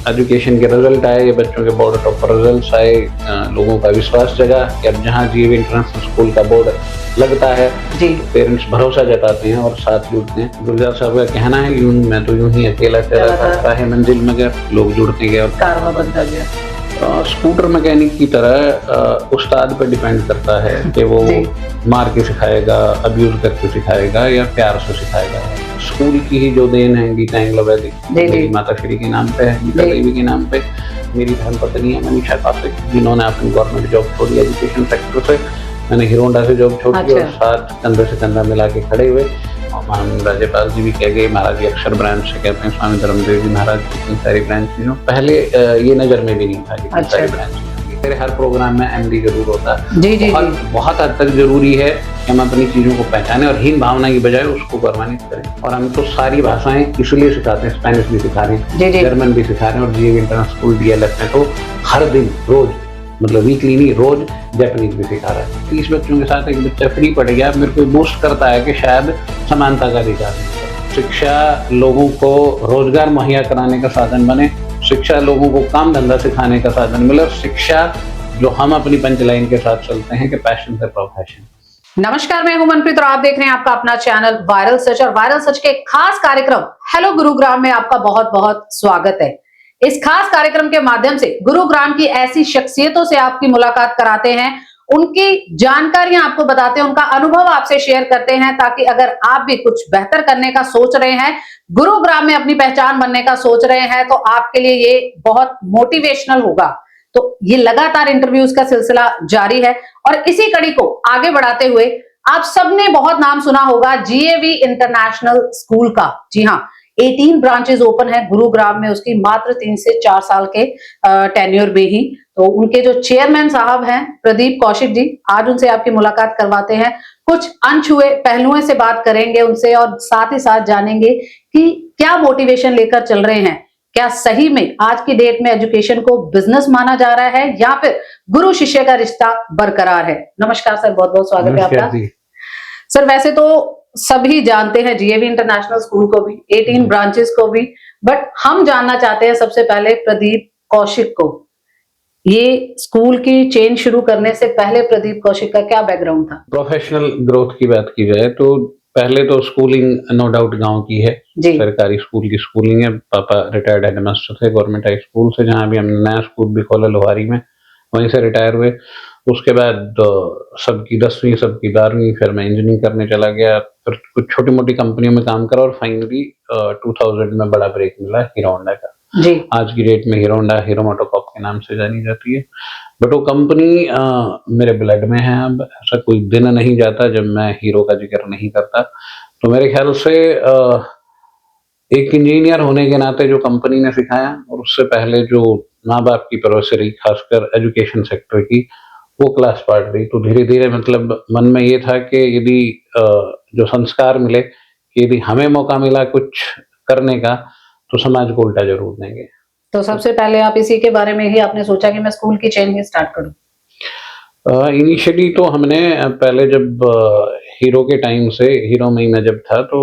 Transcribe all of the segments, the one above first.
Education के result आए, ये बच्चों के बोर्ड टॉपर रिजल्ट आए, लोगों का विश्वास जगा कि अब जहाँ जीएवी इंटरनेशनल स्कूल का बोर्ड लगता है जी पेरेंट्स भरोसा जताते हैं और साथ जुड़ते हैं। गुलजार साहब का कहना है यूं मैं तो यूं ही अकेला चला जाता है मंजिल मगर लोग जुड़ते गए और कारवां बनता गया। स्कूटर मैकेनिक की तरह उस्ताद पर डिपेंड करता है कि वो मार के सिखाएगा, अब्यूज करके सिखाएगा या प्यार से सिखाएगा। स्कूल की ही जो देन है गीता एंग्लो वैदिक मेरी माता श्री के नाम पे है, गीता देवी के नाम पे। मेरी धर्म पत्नी है मनीषा कौशिक, जिन्होंने अपनी गवर्नमेंट जॉब छोड़ी एजुकेशन सेक्टर से, मैंने हीरो होंडा से जॉब छोड़ी और साथ कंधे से कंधा मिला के खड़े हुए। राज्यपाल जी भी कह गए, महाराज जी अक्षर ब्रांच से कहते हैं, स्वामी धर्मदेव जी महाराज इतनी सारी ब्रांच थी, पहले ये नजर में भी नहीं था कि इतनी सारी ब्रांच। मेरे हर प्रोग्राम में एमडी जरूर होता है। बहुत हद तक जरूरी है कि हम अपनी चीजों को पहचाने और हीन भावना की बजाय उसको गौरवान्वित करें। और हम तो सारी भाषाएं इसलिए सिखाते हैं, स्पेनिश भी सिखा रहे हैं, जर्मन भी सिखा रहे हैं और जीएवी इंटरनेशनल स्कूल डीएलएफ में तो हर दिन रोज, मतलब वीकली नहीं, रोज जापानीज भी सिखा रहा है। 30 बच्चों के साथ एक बच्चा फ्री पढ़ गया, मेरे को बूस्ट करता है कि शायद समानता का अधिकार है। शिक्षा लोगों को रोजगार मुहैया कराने का साधन बने, शिक्षा लोगों को काम धंधा सिखाने का साधन मिले और शिक्षा जो हम अपनी पंचलाइन के साथ चलते हैं कि पैशन से प्रोफेशन। नमस्कार, मैं हूं मनप्रीत और आप देख रहे हैं आपका अपना चैनल वायरल सच। और वायरल सच के खास कार्यक्रम हेलो गुरुग्राम में आपका बहुत बहुत स्वागत है। इस खास कार्यक्रम के माध्यम से गुरुग्राम की ऐसी शख्सियतों से आपकी मुलाकात कराते हैं, उनकी जानकारियां आपको बताते हैं, उनका अनुभव आपसे शेयर करते हैं, ताकि अगर आप भी कुछ बेहतर करने का सोच रहे हैं, गुरुग्राम में अपनी पहचान बनने का सोच रहे हैं, तो आपके लिए ये बहुत मोटिवेशनल होगा। तो ये लगातार इंटरव्यूज का सिलसिला जारी है और इसी कड़ी को आगे बढ़ाते हुए आप सबने बहुत नाम सुना होगा जीएवी इंटरनेशनल स्कूल का। जी हाँ, 18 ब्रांचेस ओपन है गुरुग्राम में, उसकी मात्र 3 से 4 साल के टेन्योर में ही। तो उनके जो चेयरमैन साहब हैं प्रदीप कौशिक जी, आज उनसे आपकी मुलाकात करवाते हैं, कुछ अनछुए पहलुओं से बात करेंगे उनसे और साथ ही साथ जानेंगे कि क्या मोटिवेशन लेकर चल रहे हैं, क्या सही में आज की डेट में एजुकेशन को बिजनेस माना जा रहा है या फिर गुरु शिष्य का रिश्ता बरकरार है। नमस्कार सर, बहुत बहुत स्वागत है आपका। सर वैसे तो सभी जानते हैं जीएवी इंटरनेशनल स्कूल को भी, 18 ब्रांचेस को भी, बट हम जानना चाहते हैं सबसे पहले प्रदीप कौशिक को, ये स्कूल की चेन शुरू करने से पहले प्रदीप कौशिक का क्या बैकग्राउंड था? प्रोफेशनल ग्रोथ की बात की जाए तो पहले तो स्कूलिंग नो डाउट गांव की है, सरकारी स्कूल की स्कूलिंग है। पापा रिटायर्ड हेडमास्टर थे गवर्नमेंट हाई स्कूल से, जहां भी हमने नया स्कूल भी खोला लोहारी में, वहीं से रिटायर हुए। उसके बाद सबकी 10वीं सबकी 12वीं, फिर मैं इंजीनियरिंग करने चला गया, फिर कुछ छोटी मोटी कंपनियों में काम करा और फाइनली 2000 में बड़ा ब्रेक मिला हीरो होंडा का। आज की डेट में हीरो होंडा हीरो मोटोकॉर्प के नाम से जानी जाती है, बट वो कंपनी मेरे ब्लड में है। अब ऐसा कोई दिन नहीं जाता जब मैं हीरो का जिक्र नहीं करता। तो मेरे ख्याल से एक इंजीनियर होने के नाते जो कंपनी ने सिखाया और उससे पहले जो माँ बाप की परवरिश रही, खासकर एजुकेशन सेक्टर की, वो क्लास पार्ट रही। तो धीरे धीरे मतलब मन में ये था कि यदि जो संस्कार मिले कि यदि हमें मौका मिला कुछ करने का तो समाज को उल्टा जरूर देंगे। तो सबसे पहले आप इसी के बारे में ही आपने सोचा कि मैं स्कूल की चेन ही स्टार्ट करूं? इनिशियली तो हमने पहले जब हीरो के टाइम से, हीरो में मैं जब था तो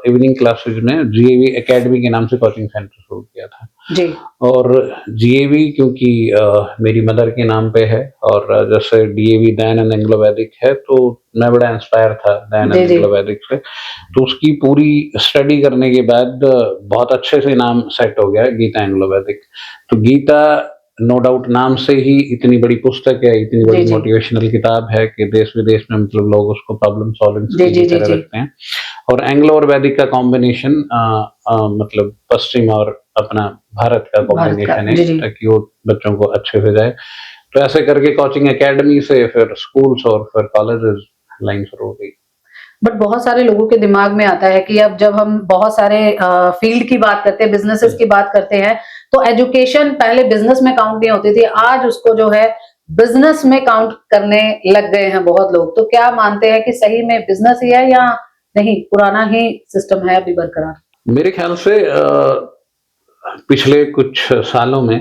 इवनिंग क्लासेस में जीएवी एकेडमी के नाम से कोचिंग सेंटर शुरू किया था जी। और जीएवी क्योंकि मेरी मदर के नाम पे है और जैसे डीएवी दैन एंड एंग्लो वैदिक है, तो मैं बड़ा इंस्पायर था दैन एंड एंग्लो वैदिक से। तो उसकी पूरी स्टडी करने के बाद बहुत अच्छे से नाम सेट हो गया गीता एंग्लो वैदिक। तो गीता नो डाउट नाम से ही इतनी बड़ी पुस्तक है, इतनी बड़ी मोटिवेशनल किताब है कि देश विदेश में मतलब लोग उसको प्रॉब्लम सॉल्विंग की तरह रखते हैं। और एंग्लो और वैदिक का कॉम्बिनेशन मतलब पश्चिम और अपना भारत का कॉम्बिनेशन है, ताकि वो बच्चों को अच्छे से जाए। तो ऐसे करके कोचिंग एकेडमी से फिर स्कूल्स और फिर कॉलेजेस लाइन शुरू हो गई। बट बहुत सारे लोगों के दिमाग में आता है कि अब जब हम बहुत सारे फील्ड की बात करते हैं, बिजनेसेस की बात करते हैं, तो एजुकेशन पहले बिजनेस में काउंट नहीं होती थी, आज उसको जो है बिजनेस में काउंट करने लग गए हैं बहुत लोग। तो क्या मानते हैं कि सही में बिजनेस ही है या नहीं, पुराना ही सिस्टम है अभी बरकरार? मेरे ख्याल से पिछले कुछ सालों में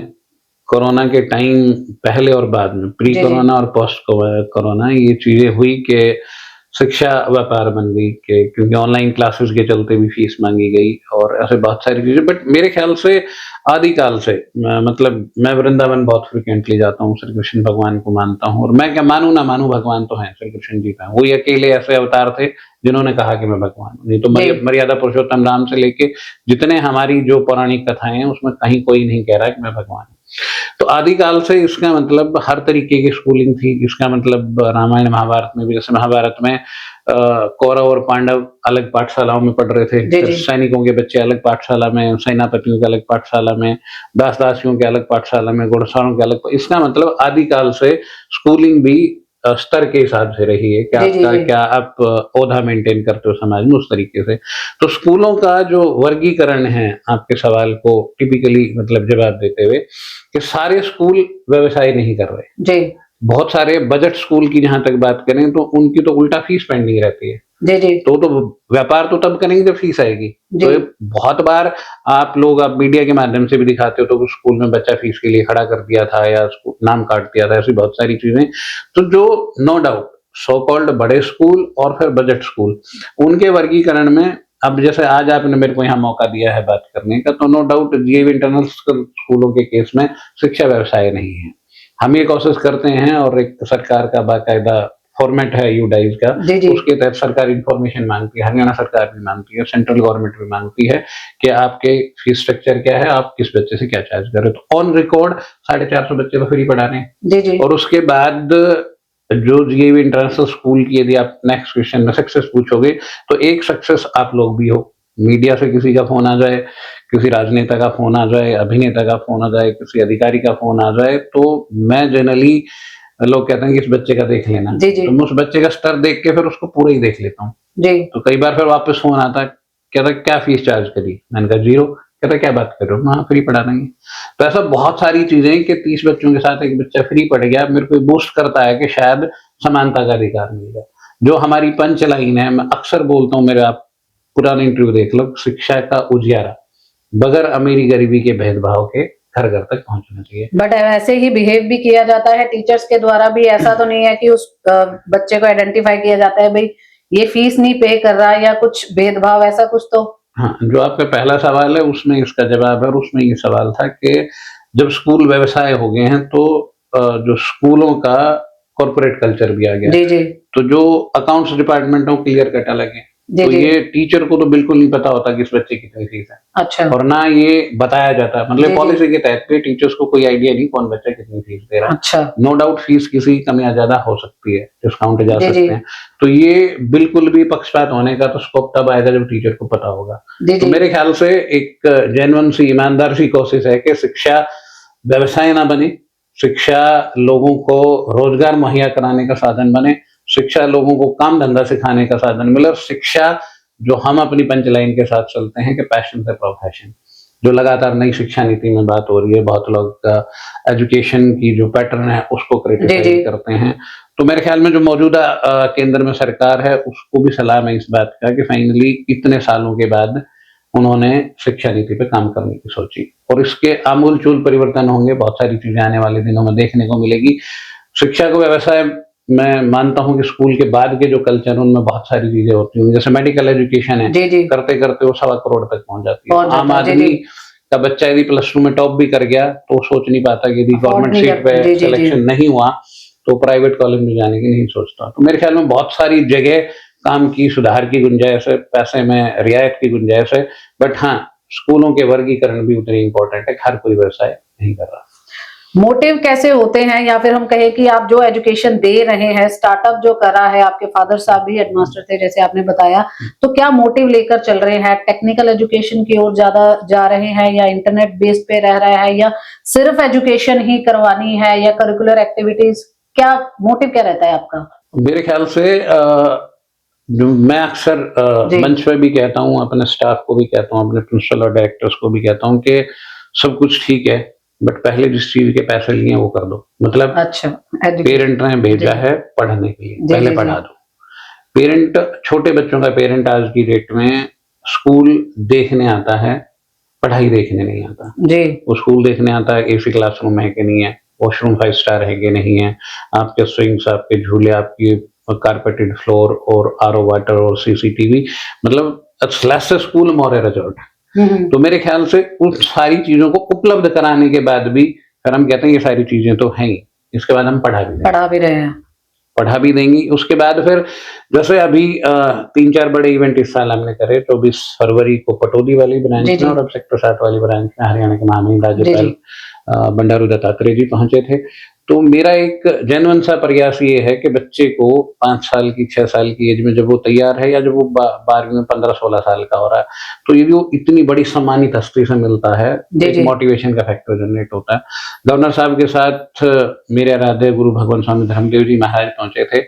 कोरोना के टाइम, पहले और बाद में, प्री कोरोना और पोस्ट कोरोना, ये चीजें हुई कि शिक्षा व्यापार बन गई कि क्योंकि ऑनलाइन क्लासेस के चलते भी फीस मांगी गई और ऐसे बहुत सारी चीजें। बट मेरे ख्याल से आदिकाल से मतलब मैं वृंदावन बहुत फ्रिक्वेंटली जाता हूँ, श्री कृष्ण भगवान को मानता हूँ और मैं क्या मानूं ना मानूं, भगवान तो हैं, श्री कृष्ण जी का वही अकेले ऐसे अवतार थे जिन्होंने कहा कि मैं भगवान हूँ। नहीं तो मर्यादा पुरुषोत्तम राम से लेके जितने हमारी जो पौराणिक कथाएं हैं उसमें कहीं कोई नहीं कह रहा कि मैं भगवान हूँ। तो आदिकाल से इसका मतलब हर तरीके की स्कूलिंग थी। इसका मतलब रामायण महाभारत में भी, जैसे महाभारत में कौरव और पांडव अलग पाठशालाओं में पढ़ रहे थे, फिर सैनिकों के बच्चे अलग पाठशाला में, सेनापतियों के अलग पाठशाला में, दास दासियों के अलग पाठशाला में, घुड़सवारों के अलग। इसका मतलब आदिकाल से स्कूलिंग भी स्तर के हिसाब से रही है कि आपका क्या आप ओधा मेंटेन करते हो समाज में, उस तरीके से। तो स्कूलों का जो वर्गीकरण है, आपके सवाल को टिपिकली मतलब जवाब देते हुए, कि सारे स्कूल व्यवसाय नहीं कर रहे जी। बहुत सारे बजट स्कूल की जहां तक बात करें तो उनकी तो उल्टा फीस पेंडिंग रहती है जी। तो व्यापार तो तब करेंगे जब फीस आएगी। तो बहुत बार आप लोग आप मीडिया के माध्यम से भी दिखाते हो तो स्कूल में बच्चा फीस के लिए खड़ा कर दिया था या नाम काट दिया था, ऐसी बहुत सारी चीजें। तो जो नो डाउट सो कॉल्ड बड़े स्कूल और फिर बजट स्कूल, उनके वर्गीकरण में अब जैसे आज आपने मेरे को यहाँ मौका दिया है बात करने का, तो नो डाउट जीएवी इंटरनेशनल स्कूलों के केस में शिक्षा व्यवसाय नहीं है। हम ये कोशिश करते हैं और एक सरकार का बाकायदा फॉर्मेट है यूडाइज का, उसके तहत सरकार इंफॉर्मेशन मांगती है, हरियाणा सरकार भी मांगती है, सेंट्रल गवर्नमेंट भी मांगती है कि आपके फीस स्ट्रक्चर क्या है, आप किस बच्चे से क्या चार्ज कर रहे हो। तो ऑन रिकॉर्ड 450 बच्चे तो फ्री पढ़ाने हैं। और उसके बाद जो जीएवी इंटरनेशनल स्कूल की यदि आप नेक्स्ट क्वेश्चन में सक्सेस पूछोगे तो एक सक्सेस आप लोग भी हो। मीडिया से किसी का फोन आ जाए, किसी राजनेता का फोन आ जाए, अभिनेता का फोन आ जाए, किसी अधिकारी का फोन आ जाए, तो मैं जनरली लोग कहते हैं कि इस बच्चे का देख लेना तो मैं उस बच्चे का स्तर देख के फिर उसको पूरा ही देख लेता हूँ। तो कई बार फिर वापस फोन आता है, कहता क्या फीस चार्ज करी, मैंने कहा 0। कहता क्या बात कर रहे हो, हाँ फ्री पढ़ा देंगे। तो ऐसा बहुत सारी चीजें कि 30 बच्चों के साथ एक बच्चा फ्री पढ़ गया, मेरे को बूस्ट करता है कि शायद समानता का अधिकार मिलेगा। जो हमारी पंच लाइन है, मैं अक्सर बोलता हूँ, मेरे आप पुराने इंटरव्यू देख लो, शिक्षा का उजियारा बगैर अमीरी गरीबी के भेदभाव के घर घर तक पहुंचना चाहिए। बट ऐसे ही बिहेव भी किया जाता है टीचर्स के द्वारा भी, ऐसा तो नहीं है कि उस बच्चे को आइडेंटिफाई किया जाता है भाई ये फीस नहीं पे कर रहा या कुछ भेदभाव ऐसा कुछ तो। हाँ, जो आपका पहला सवाल है उसमें इसका जवाब है, और उसमें ये सवाल था कि जब स्कूल व्यवसाय हो गए हैं तो जो स्कूलों का कॉर्पोरेट कल्चर भी आ गया। तो जो अकाउंट्स डिपार्टमेंट है वो क्लियर कट अलग है। तो ये टीचर को तो बिल्कुल नहीं पता होता कि इस बच्चे की कितनी फीस है। अच्छा। और ना ये बताया जाता है, मतलब पॉलिसी के तहत पे टीचर्स को कोई आइडिया नहीं कौन बच्चा कितनी फीस दे रहा है। अच्छा। नो डाउट फीस किसी कम या ज्यादा हो सकती है, डिस्काउंट जा सकते हैं। तो ये बिल्कुल भी पक्षपात होने का तो स्कोप तब आएगा जब टीचर को पता होगा। तो मेरे ख्याल से एक जेन्युइन सी ईमानदार सी कोशिश है कि शिक्षा व्यवसाय ना बने, शिक्षा लोगों को रोजगार मुहैया कराने का साधन बने, शिक्षा लोगों को काम धंधा सिखाने का साधन मिले, और शिक्षा जो हम अपनी पंचलाइन के साथ चलते हैं कि पैशन से प्रोफेशन, जो लगातार नई शिक्षा नीति में बात हो रही है, बहुत लोग एजुकेशन की जो पैटर्न है उसको क्रिटिसाइज करते हैं। तो मेरे ख्याल में जो मौजूदा केंद्र में सरकार है उसको भी सलाम है इस बात का कि फाइनली इतने सालों के बाद उन्होंने शिक्षा नीति पे काम करने की सोची, और इसके आमूल चूल परिवर्तन होंगे। बहुत सारी चीजें आने वाले दिनों में देखने को मिलेगी। शिक्षा को व्यवसाय मैं मानता हूं कि स्कूल के बाद के जो कल्चर उनमें बहुत सारी चीजें होती हैं, जैसे मेडिकल एजुकेशन है, करते करते वो 1.25 करोड़ तक पहुंच जाती है। आम आदमी का बच्चा यदि +2 में टॉप भी कर गया तो वो सोच नहीं पाता कि यदि गवर्नमेंट सीट पे सिलेक्शन नहीं हुआ तो प्राइवेट कॉलेज में जाने की नहीं सोचता। तो मेरे ख्याल में बहुत सारी जगह काम की सुधार की गुंजाइश है, पैसे में रियायत की गुंजाइश है। बट हाँ, स्कूलों के वर्गीकरण भी उतने इंपॉर्टेंट है, हर कोई व्यवसाय नहीं कर रहा। मोटिव कैसे होते हैं, या फिर हम कहें कि आप जो एजुकेशन दे रहे हैं, स्टार्टअप जो करा है, आपके फादर साहब भी हेडमास्टर थे जैसे आपने बताया, तो क्या मोटिव लेकर चल रहे हैं? टेक्निकल एजुकेशन की ओर ज्यादा जा रहे हैं या इंटरनेट बेस पे रह रहे हैं, या सिर्फ एजुकेशन ही करवानी है, या करिकुलर एक्टिविटीज, क्या मोटिव क्या रहता है आपका? मेरे ख्याल से मैं अक्सर मंच पे भी कहता हूँ, अपने स्टाफ को भी कहता हूँ, अपने प्रिंसिपल और डायरेक्टर्स को भी कहता हूँ कि सब कुछ ठीक है बट पहले जिस चीज के पैसे लिए वो कर दो। मतलब अच्छा, पेरेंट ने भेजा है पढ़ने के लिए, पहले पढ़ा दो। पेरेंट, छोटे बच्चों का पेरेंट आज की डेट में स्कूल देखने आता है, पढ़ाई देखने नहीं आता जी। वो स्कूल देखने आता है एसी क्लासरूम है कि नहीं है, वॉशरूम 5 स्टार है कि नहीं है, आपके स्विंग्स, आपके झूले, आपकी कारपेटेड फ्लोर और आरओ वाटर और सीसीटीवी, मतलब लेस स्कूल मोर ए रिजॉर्ट। तो मेरे ख्याल से उन सारी चीजों को उपलब्ध कराने के बाद भी फिर हम कहते हैं ये सारी चीजें तो हैं ही, इसके बाद हम पढ़ा भी रहे हैं, पढ़ा भी देंगी। उसके बाद फिर जैसे अभी 3-4 बड़े इवेंट इस साल हमने करे। 24 फरवरी को पटौदी वाली ब्रांच में और अब सेक्टर 7 वाली ब्रांच में हरियाणा के माननीय राज्यपाल बंडारू दत्तात्रेय जी पहुंचे थे। तो मेरा एक जेन्युइन सा प्रयास ये है कि बच्चे को 5 साल की 6 साल की एज में जब वो तैयार है या जब वो 12वीं में 15-16 साल का हो रहा है, तो ये वो इतनी बड़ी सम्मानित हस्ती से मिलता है, एक मोटिवेशन का फैक्टर जनरेट होता है। गवर्नर साहब के साथ मेरे आराध्य गुरु भगवान स्वामी धर्मदेव जी महाराज पहुंचे थे।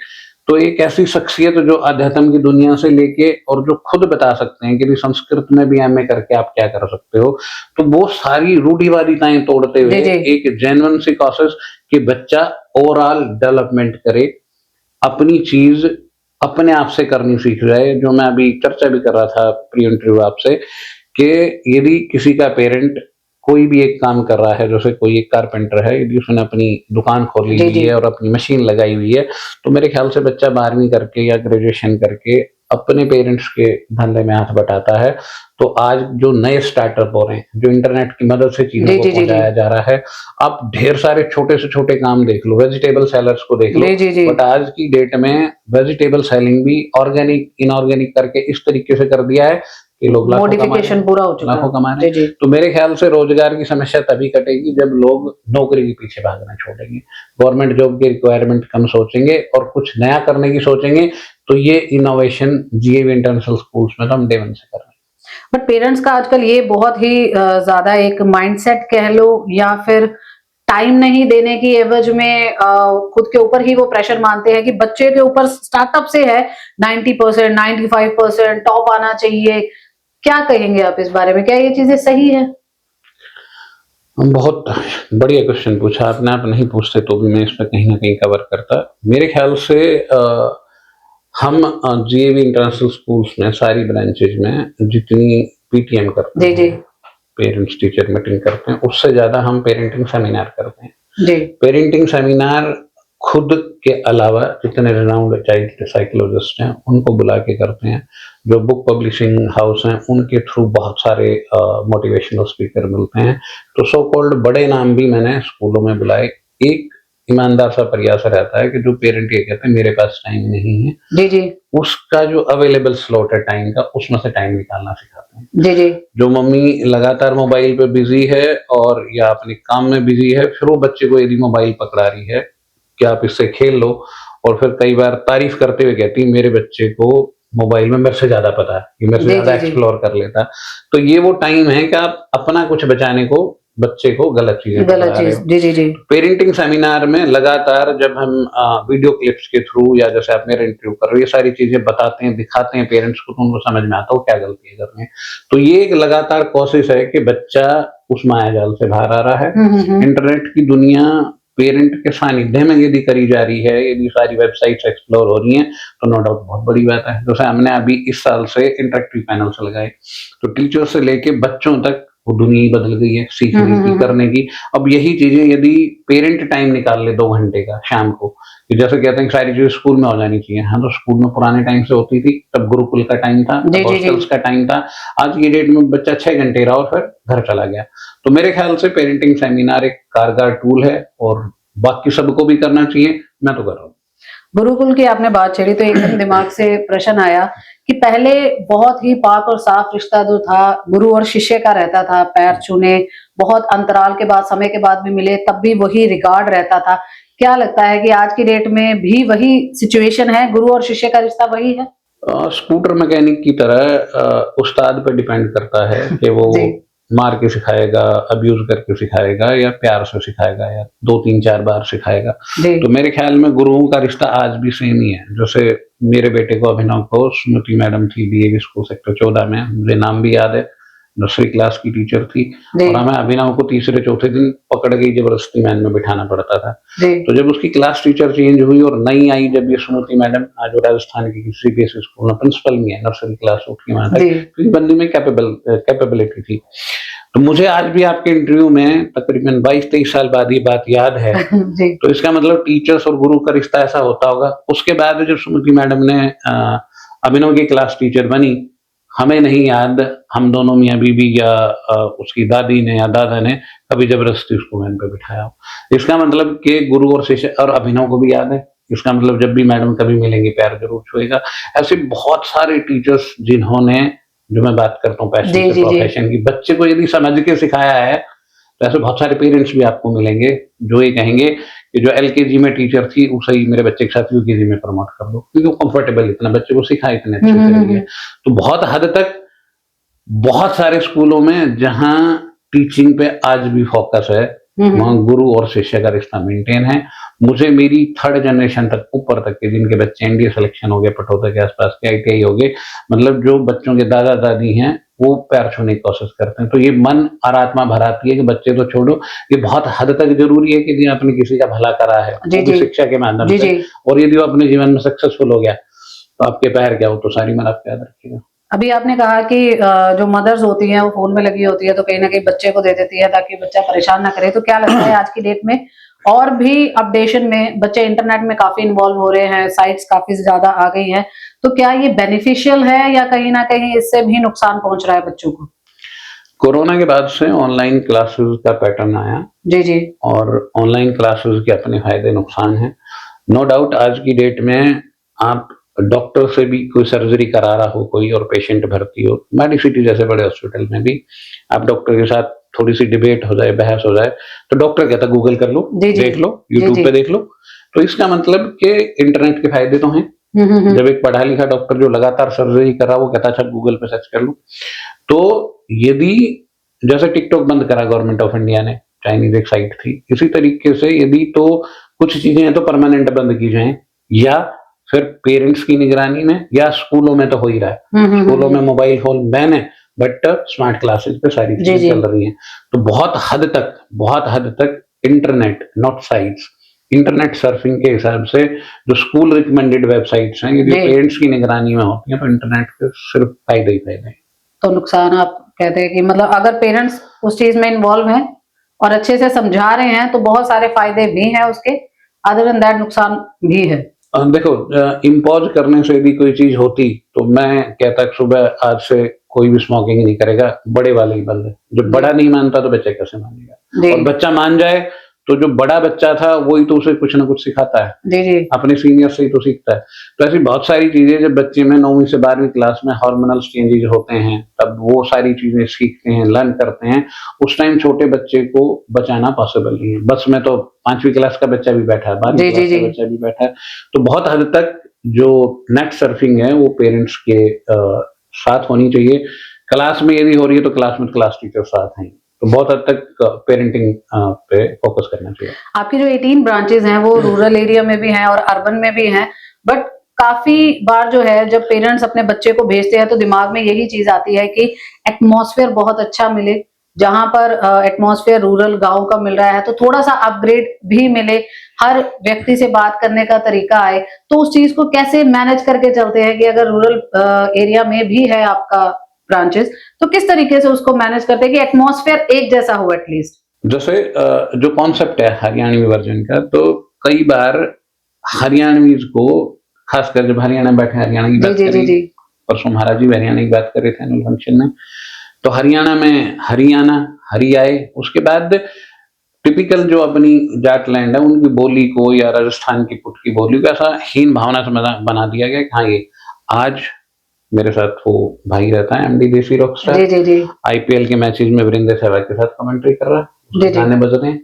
तो एक ऐसी शख्सियत जो अध्यात्म की दुनिया से लेके और जो खुद बता सकते हैं कि संस्कृत में भी एमए करके आप क्या कर सकते हो, तो वो सारी रूढ़िवादिताएं तोड़ते हुए एक जेन्युइन सी कोशिश कि बच्चा ओवरऑल डेवलपमेंट करे, अपनी चीज अपने आप से करनी सीख जाए। जो मैं अभी चर्चा भी कर रहा था प्री इंटरव्यू आपसे कि यदि किसी का पेरेंट कोई भी एक काम कर रहा है, जैसे कोई एक कारपेंटर है, यदि उसने अपनी दुकान खोली हुई है और अपनी मशीन लगाई हुई है, तो मेरे ख्याल से बच्चा 12वीं करके या ग्रेजुएशन करके अपने पेरेंट्स के धंधे में हाथ बटाता है। तो आज जो नए स्टार्टअप हो रहे हैं, जो इंटरनेट की मदद से चीजों को पहुंचाया जा रहा है, आप ढेर सारे छोटे से छोटे काम देख लो, वेजिटेबल सेलर्स को देख लो, बट आज की डेट में वेजिटेबल सेलिंग भी ऑर्गेनिक इनऑर्गेनिक करके इस तरीके से कर दिया है कि लोग मॉडिफिकेशन पूरा हो चुका है, लाखों कमा रहे हैं। तो मेरे ख्याल से रोजगार की समस्या तभी कटेगी जब लोग नौकरी के पीछे भागना छोड़ेंगे, गवर्नमेंट जॉब की रिक्वायरमेंट कम सोचेंगे और कुछ नया करने की सोचेंगे। तो ये इनोवेशन जीएवी इंटरनेशनल स्कूल्स में तो हम डे 1 से कर रहे हैं। बट पेरेंट्स का आजकल ये बहुत ही ज्यादा एक माइंडसेट कह लो या फिर टाइम नहीं देने की एवज में खुद के ऊपर ही वो प्रेशर मानते हैं कि बच्चे के ऊपर स्टार्टअप से है 90%, 95% टॉप आना चाहिए। क्या कहेंगे आप इस बारे में, क्या ये चीजें सही है? बहुत बढ़िया क्वेश्चन पूछा आपने, आप नहीं पूछते तो भी मैं इस पर कहीं ना कहीं कवर करता। मेरे ख्याल से हम जीएवी इंटरनेशनल स्कूल्स में सारी ब्रांचेज में जितनी पीटीएम करते हैं, पेरेंट्स टीचर मीटिंग करते हैं, उससे ज्यादा हम पेरेंटिंग सेमिनार करते हैं। पेरेंटिंग सेमिनार खुद के अलावा जितने रिनाउंड चाइल्ड साइकोलॉजिस्ट हैं उनको बुला के करते हैं, जो बुक पब्लिशिंग हाउस हैं उनके थ्रू बहुत सारे मोटिवेशनल स्पीकर मिलते हैं। तो सो कॉल्ड बड़े नाम भी मैंने स्कूलों में बुलाए। एक ईमानदार सा प्रयास रहता है कि जो पेरेंट ये कहते हैं मेरे पास टाइम नहीं है, उसका जो अवेलेबल स्लॉट है टाइम का, उसमें से टाइम निकालना सिखाते हैं। जो मम्मी लगातार मोबाइल पे बिजी है और या अपने काम में बिजी है, फिर वो बच्चे को यदि मोबाइल पकड़ा रही है कि आप इससे खेल लो, और फिर कई बार तारीफ करते हुए कहती है मेरे बच्चे को मोबाइल में मेरे से ज्यादा पता है, कि मेरे से ज्यादा एक्सप्लोर कर लेता। तो ये वो टाइम है कि आप अपना कुछ बचाने को बच्चे को गलत चीजें पेरेंटिंग सेमिनार में लगातार जब हम वीडियो क्लिप्स के थ्रू या जैसे आप मेरा इंटरव्यू कर रहे हो, ये सारी चीजें बताते हैं, दिखाते हैं पेरेंट्स को, तो उनको समझ में आता है क्या गलती कर रहे हैं। तो ये एक लगातार कोशिश है कि बच्चा उस माया जाल से बाहर आ रहा है। इंटरनेट की दुनिया पेरेंट के सानिध्य में यदि करी जा रही है, यदि सारी वेबसाइट्स एक्सप्लोर हो रही हैं, तो नो डाउट बहुत बड़ी बात है। जैसे हमने अभी इस साल से इंटरेक्टिव पैनल्स लगाए, तो टीचर से लेके बच्चों तक वो दुनिया ही बदल गई है सीखने की, करने की। अब यही चीजें यदि पेरेंट टाइम निकाल ले 2 घंटे का शाम को, जैसे कहते हैं सारी चीजें स्कूल में हो जानी चाहिए, हाँ तो स्कूल में पुराने टाइम से होती थी, तब गुरुकुल का टाइम था, हॉस्टल्स का टाइम था। आज की डेट में बच्चा 6 घंटे रहा और फिर घर चला गया। तो मेरे ख्याल से पेरेंटिंग सेमिनार एक कारगर टूल है और बाकी सबको भी करना चाहिए, मैं तो कर रहा हूँ। गुरुकुल की आपने बात छेड़ी तो एकदम दिमाग से प्रश्न आया कि पहले बहुत ही पाक और साफ रिश्ता जो था गुरु और शिष्य का रहता था, पैर छूने, बहुत अंतराल के बाद, समय के बाद भी मिले तब भी वही रिगार्ड रहता था। क्या लगता है कि आज की डेट में भी वही सिचुएशन है, गुरु और शिष्य का रिश्ता वही है? स्कूटर मैकेनिक की तरह उस्ताद पे डिपेंड करता है कि वो मार के सिखाएगा, अब्यूज करके सिखाएगा या प्यार से सिखाएगा या 2-3-4 बार सिखाएगा। तो मेरे ख्याल में गुरुओं का रिश्ता आज भी सेम ही है। जैसे मेरे बेटे को अभिनव को स्मृति मैडम थी डीएवी स्कूल सेक्टर 14 में, मुझे नाम भी याद है, नर्सरी क्लास की टीचर थी, और हमें अभिनव को तीसरे चौथे दिन पकड़ के जबरदस्ती मैन में बिठाना पड़ता था। तो जब उसकी क्लास टीचर चेंज हुई और नई आई जब ये स्मृति मैडम, आज वो राजस्थान की सीबीएसई स्कूल में प्रिंसिपल में है, नर्सरी क्लास उठ के वहां तक, क्योंकि बंदी में कैपेबिलिटी थी। तो मुझे आज भी आपके इंटरव्यू में तकरीबन 22-23 साल बाद ये बात याद है। जी तो इसका मतलब टीचर्स और गुरु का रिश्ता ऐसा होता होगा। उसके बाद जब सुमति मैडम ने अभिनव की क्लास टीचर बनी, हमें नहीं याद हम दोनों मियाँ बीवी या उसकी दादी ने या दादा ने कभी जबरदस्ती उसको वैन पे बिठाया हो। इसका मतलब कि गुरु और शिष्य, और अभिनव को भी याद है, इसका मतलब जब भी मैडम कभी मिलेंगे प्यार जरूर छुएगा। ऐसे बहुत सारे टीचर्स जिन्होंने, जो मैं बात करता हूँ पैशन से प्रोफेशन की, बच्चे को यदि समझ के सिखाया है, तो ऐसे बहुत सारे पेरेंट्स भी आपको मिलेंगे जो ये कहेंगे कि जो एलकेजी में टीचर थी उसे ही मेरे बच्चे के साथ यूकेजी में प्रमोट कर दो, क्योंकि वो कंफर्टेबल इतना बच्चे को सिखा इतने अच्छे से रही है। तो बहुत हद तक बहुत सारे स्कूलों में जहां टीचिंग पे आज भी फोकस है, वहां गुरु और शिष्य का रिश्ता मेंटेन है। मुझे मेरी 3rd जनरेशन तक, ऊपर तक के जिनके बच्चे एनडीए सिलेक्शन हो गए, पटौदा के आसपास के ITI हो गए, मतलब जो बच्चों के दादा दादी हैं वो पैर छूने की कोशिश करते हैं। तो ये मन और आत्मा भर आती है कि बच्चे तो छोड़ो, ये बहुत हद तक जरूरी है कि यदि आपने किसी का भला करा है शिक्षा के माध्यम से, और यदि वो अपने जीवन में सक्सेसफुल हो गया, तो आपके पैर क्या हो तो सारी मन आपको याद रखिएगा। अभी आपने कहा कि जो मदर्स होती हैं वो फोन में लगी होती है, तो कहीं ना कहीं बच्चे को दे देती है ताकि बच्चा परेशान ना करे। तो क्या लगता है आज की डेट में और भी अपडेशन में बच्चे इंटरनेट में काफी इन्वॉल्व हो रहे हैं, साइट्स काफी ज्यादा आ गई हैं, तो क्या ये बेनिफिशियल है या कहीं ना कहीं इससे भी नुकसान पहुंच रहा है बच्चों को? कोरोना के बाद से ऑनलाइन क्लासेस का पैटर्न आया, जी, और ऑनलाइन क्लासेस के अपने फायदे नुकसान हैं। नो डाउट आज की डेट में आप डॉक्टर से भी कोई सर्जरी करा रहा हो कोई, और पेशेंट भर्ती हो मेडिसिटी जैसे बड़े हॉस्पिटल में भी, आप डॉक्टर के साथ थोड़ी सी डिबेट हो जाए, बहस हो जाए, तो डॉक्टर कहता गूगल कर लो, देख लो, यूट्यूब पे देख लो। तो इसका मतलब कि इंटरनेट के फायदे तो हैं। जब एक पढ़ा लिखा डॉक्टर जो लगातार सर्जरी कर रहा, वो कहता अच्छा गूगल पे सर्च कर लो। तो यदि जैसे टिकटॉक बंद करा गवर्नमेंट ऑफ इंडिया ने, चाइनीज एक साइट थी, इसी तरीके से यदि तो कुछ चीजें हैं तो परमानेंट बंद की जाए, या फिर पेरेंट्स की निगरानी में, या स्कूलों में तो हो ही रहा है, स्कूलों में मोबाइल फोन बैन है, बट स्मार्ट क्लासेस पे सारी चीजें चल रही हैं। तो बहुत हद तक internet, not sites, internet surfing के हिसाब से जो स्कूल रिकमेंडेड वेबसाइट्स हैं, यदि पेरेंट्स की निगरानी में होती हैं, तो इंटरनेट के सिर्फ फायदे ही फायदे हैं। तो नुकसान आप कहते हैं कि मतलब अगर पेरेंट्स उस चीज में इन्वॉल्व हैं और अच्छे से समझा रहे हैं तो बहुत सारे फायदे भी हैं उसके, अदर देन दैट नुकसान भी है। देखो, इम्पोज करने से यदि कोई चीज होती तो मैं कहता सुबह आज से कोई भी स्मोकिंग नहीं करेगा, बड़े वाले ही बल है। जो बड़ा नहीं मानता तो बच्चा कैसे मानेगा, और बच्चा मान जाए तो जो बड़ा बच्चा था वही तो उसे कुछ ना कुछ सिखाता है, अपने सीनियर से ही तो सीखता है। तो ऐसी बहुत सारी चीजें जब बच्चे में 9वीं से 12वीं क्लास में हार्मोनल चेंजेस होते हैं, तब वो सारी चीजें सीखते हैं, लर्न करते हैं। उस टाइम छोटे बच्चे को बचाना पॉसिबल नहीं है। बस में तो 5वीं क्लास का बच्चा भी बैठा है, 12वीं क्लास का बच्चा भी बैठा है। तो बहुत हद तक जो नेट सर्फिंग है वो पेरेंट्स के साथ होनी चाहिए। क्लास में यदि हो रही है तो क्लास में क्लास टीचर साथ हैं, तो बहुत हद तक पेरेंटिंग पे फोकस करना चाहिए। आपकी जो 18 ब्रांचेस हैं वो रूरल एरिया में भी हैं और अर्बन में भी हैं, बट काफी बार जो है जब पेरेंट्स अपने बच्चे को भेजते हैं तो दिमाग में यही चीज आती है कि एटमॉस्फेयर बहुत अच्छा मिले, जहां पर एटमॉस्फेयर रूरल गांव का मिल रहा है तो थोड़ा सा अपग्रेड भी मिले, हर व्यक्ति से बात करने का तरीका आए। तो उस चीज को कैसे मैनेज करके चलते हैं कि अगर रूरल एरिया में भी है आपका ब्रांचेस, तो किस तरीके से उसको मैनेज करते हैं कि एटमॉस्फेयर एक जैसा हो एटलीस्ट? जैसे जो कॉन्सेप्ट है हरियाणवी वर्जन का, तो कई बार हरियाणवीज को, खासकर जब हरियाणा बैठे हरियाणा की बात करें, परसों महाराज जी हरियाणा की बात कर रहे थे एनुअल फंक्शन में, तो हरियाणा में हरियाणा हरियाए, उसके बाद टिपिकल जो अपनी जाट लैंड है उनकी बोली को या राजस्थान की पुट की बोली को ऐसा हीन भावना से बना दिया गया कि हाँ ये आज मेरे साथ वो भाई रहता है एमडी देसी रॉकस्टार, आईपीएल के मैचेस में वीरेंद्र सहवाग के साथ कमेंट्री कर रहा है, गाने बज रहे हैं।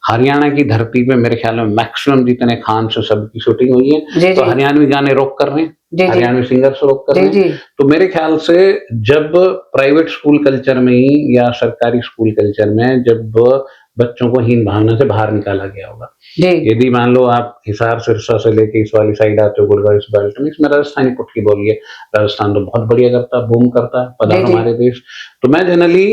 हरियाणा की धरती पे मेरे ख्याल में मैक्सिमम जितने खान से सबकी शूटिंग हुई है, तो हरियाणवी गाने रोक कर रहे हैं, हरियाणवी सिंगर्स रोक कर रहे हैं। तो मेरे ख्याल से जब प्राइवेट स्कूल कल्चर में ही या सरकारी स्कूल कल्चर में जब बच्चों को हीन भावना से बाहर निकाला गया होगा, यदि मान लो आप हिसार सिरसा से लेके इस वाली साइड आते हो, गुड़गांव इस बेल्ट में, इसमें राजस्थानी पुट की बोली है, राजस्थान तो बहुत बढ़िया करता है, बूम करता है, पधारो हमारे देश। तो मैं जनरली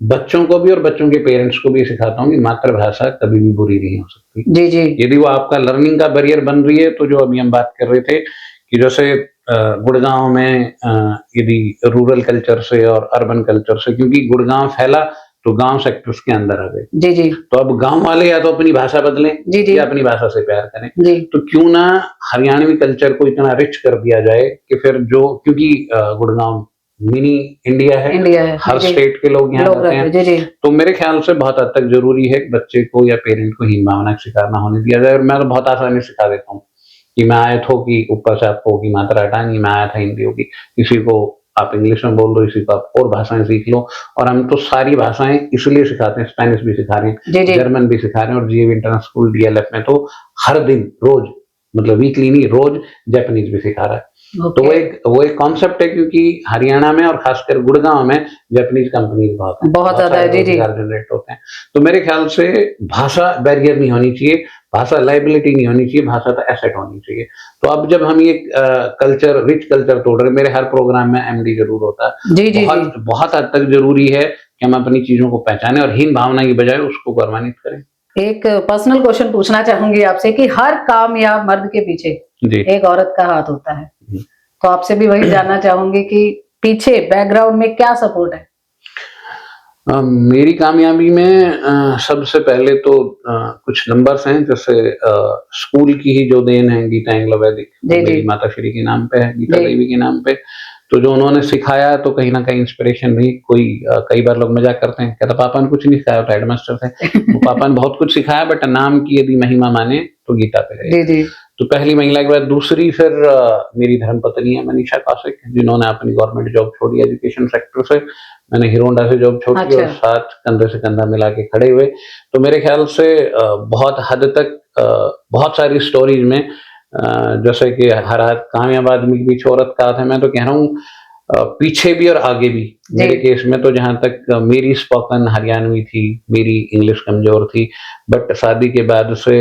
बच्चों को भी और बच्चों के पेरेंट्स को भी सिखाता हूँ कि मातृभाषा कभी भी बुरी नहीं हो सकती। यदि वो आपका लर्निंग का बैरियर बन रही है, तो जो अभी हम बात कर रहे थे कि जैसे गुड़गांव में यदि रूरल कल्चर से और अर्बन कल्चर से, क्योंकि गुड़गांव फैला तो गांव सेक्टर्स के अंदर आ गए। जी जी तो अब गांव वाले या तो अपनी भाषा बदलें जी जी या अपनी भाषा से प्यार करें। जी तो क्यों ना हरियाणवी कल्चर को इतना रिच कर दिया जाए कि फिर जो, क्योंकि गुड़गांव मिनी इंडिया है, इंडिया है, हर जी स्टेट के लोग यहाँ लोग रहते रहते हैं, हैं, जी जी तो मेरे ख्याल से बहुत हद तक जरूरी है कि बच्चे को या पेरेंट को हीन भावना का शिकार ना होने दिया जाए। और मैं तो बहुत आसानी से सिखा देता हूँ कि मैं आया था कि ऊपर से आपको होगी मात्रा हटानी, मैं आया था हिंदी होगी, किसी को आप इंग्लिश में बोल दो, किसी को आप और भाषाएं सीख लो। और हम तो सारी भाषाएं इसलिए सिखाते हैं, स्पेनिश भी सिखा रहे हैं, जी जी जर्मन भी सिखा रहे हैं, और जीएवी इंटरनेशनल स्कूल डीएलएफ में तो हर दिन रोज, मतलब वीकली नहीं, रोज जापानीज भी सिखा रहा है। तो वो एक कॉन्सेप्ट है, क्योंकि हरियाणा में और खासकर गुड़गांव में जापानीज कंपनी बहुत ज्यादा है, जी जी जनरेट होते हैं। तो मेरे ख्याल से भाषा बैरियर नहीं होनी चाहिए, भाषा लाइबिलिटी नहीं होनी चाहिए, भाषा तो एसेट होनी चाहिए। तो अब जब हम ये कल्चर, रिच कल्चर तोड़ रहे हैं, मेरे हर प्रोग्राम में एमडी जरूर होता है। जी जी बहुत जी बहुत हद तक जरूरी है कि हम अपनी चीजों को पहचानें और हीन भावना की बजाय उसको गौरवान्वित करें। एक पर्सनल क्वेश्चन पूछना चाहूंगी आपसे कि हर कामयाब मर्द के पीछे जी एक औरत का हाथ होता है, जी। तो आपसे भी वही जानना चाहूंगी कि पीछे बैकग्राउंड में क्या सपोर्ट है? मेरी कामयाबी में सबसे पहले तो कुछ नंबर्स हैं, जैसे स्कूल की ही जो देन है गीता एंग्लो वैदिक, जी, मेरी जी। माता श्री के नाम पे है, गीता जी। देवी के नाम पे। तो जो उन्होंने सिखाया तो कहीं ना कहीं इंस्पिरेशन रही। कई बार लोग मजाक करते हैं, कहता पापा ने कुछ नहीं सिखाया, तो हेडमास्टर थे। वो पापा ने बहुत कुछ सिखाया, बट नाम की यदि महिमा माने तो गीता पे है। जी जी तो पहली महिला के बाद दूसरी फिर मेरी धर्मपत्नी है मनीषा कौशिक, जिन्होंने अपनी गवर्नमेंट जॉब छोड़ी एजुकेशन सेक्टर से, मैंने हीरो होंडा से जॉब छोड़ी, अच्छा। और साथ कंधे से कंधा मिला के खड़े हुए। तो मेरे ख्याल से बहुत हद तक बहुत सारी स्टोरीज में जैसे कि हर कामयाब आदमी के पीछे औरत का हाथ है, मैं तो कह रहा हूँ पीछे भी और आगे भी। मेरे केस में तो जहां तक मेरी स्पोकन हरियाणवी थी, मेरी इंग्लिश कमजोर थी, बट शादी के बाद से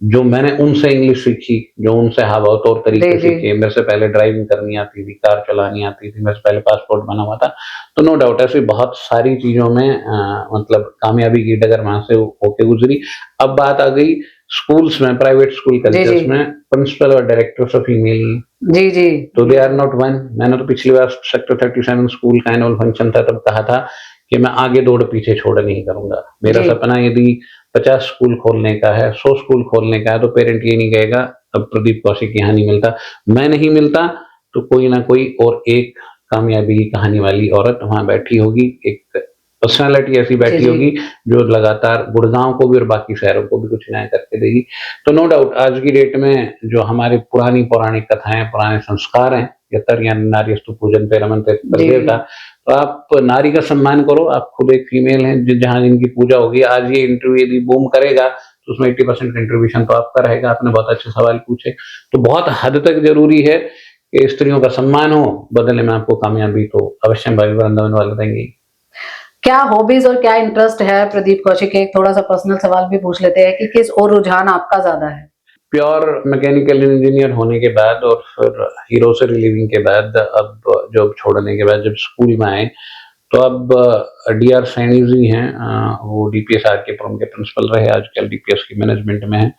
जो मैंने उनसे इंग्लिश सीखी, जो उनसे हाव तौर तरीके जी, जी। सीखे, मेरे से पहले ड्राइविंग करनी आती थी, कार चलानी आती थी, मेरे से पहले पासपोर्ट बना हुआ था। तो नो डाउट ऐसी बहुत सारी चीजों में मतलब कामयाबी की डगर वहां से होके गुजरी। अब बात आ गई स्कूल्स में, प्राइवेट स्कूल कल्चर्स जी। में प्रिंसिपल और डायरेक्टर ऑफ फीमेल, जी जी तो दे आर नॉट वन। मैंने तो पिछली बार सेक्टर 37 स्कूल का एनुअल फंक्शन था, तब कहा था कि मैं आगे दौड़ पीछे छोड़ नहीं करूंगा। मेरा जी। सपना यदि 50 स्कूल खोलने का है, 100 स्कूल खोलने का है, तो पेरेंट ये नहीं कहेगा अब प्रदीप कौशिक यहाँ नहीं मिलता, मैं नहीं मिलता तो कोई ना कोई और एक कामयाबी की कहानी वाली औरत वहां बैठी होगी, एक पर्सनालिटी ऐसी जी बैठी जी होगी जो लगातार गुड़गांव को भी और बाकी शहरों को भी कुछ नया करके देगी। तो नो डाउट आज की डेट में जो हमारी पुरानी पौराणिक कथाएं, पुराने संस्कार हैं, यतर या नार्यस्तु पूजन पे रमन पे जी देवता, तो आप नारी का सम्मान करो। आप खुद एक फीमेल हैं, जहां इनकी पूजा होगी। आज ये इंटरव्यू यदि बूम करेगा तो उसमें 80% कंट्रीब्यूशन तो आपका रहेगा। आपने बहुत अच्छे सवाल पूछे, तो बहुत हद तक जरूरी है कि स्त्रियों का सम्मान हो, बदले में आपको कामयाबी तो अवश्य भाई वृंदावन वाले देंगे। क्या हॉबीज और क्या इंटरेस्ट है प्रदीप कौशिक के? एक थोड़ा सा पर्सनल सवाल भी पूछ लेते हैं कि किस और रुझान आपका ज्यादा है? प्योर मैकेनिकल इंजीनियर होने के बाद और फिर हीरो से रिलीविंग के बाद, अब जॉब छोड़ने के बाद जब स्कूल में आए, तो अब डीआर सैनी जी हैं, वो डीपीएस के प्रिंसिपल रहे, आजकल डीपीएस की मैनेजमेंट में है।